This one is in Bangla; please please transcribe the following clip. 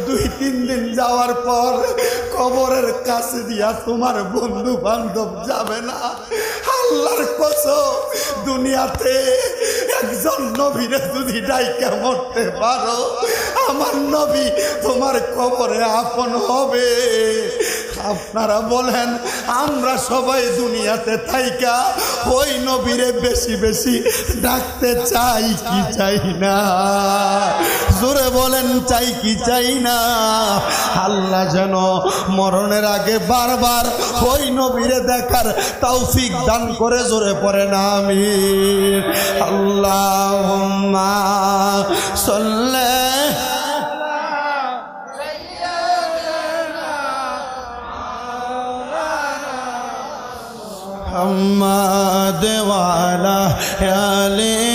2-3 দিন যাওয়ার পর কবরের কাছে দিয়া তোমার বন্ধু বান্ধব যাবে না। আল্লাহর কসম, দুনিয়াতে একজন নবীরে যদি ডাইকা মরতে পারো, আমার নবী তোমার কবরে আপন হবে। আপনারা বলেন, আমরা সবাই দুনিয়াতে থাইকা ওই নবীরে বেশি বেশি ডাকতে চাই কি চাই না? জোরে বলেন, চাই কি চাই না? আল্লাহ যেন মরণের আগে বারবার ওই নবীরে দেখার তৌফিক দান করে। জোরে পড়েন আমিন। আল্লাহুম্মা সাল্লি محمد وعلى آله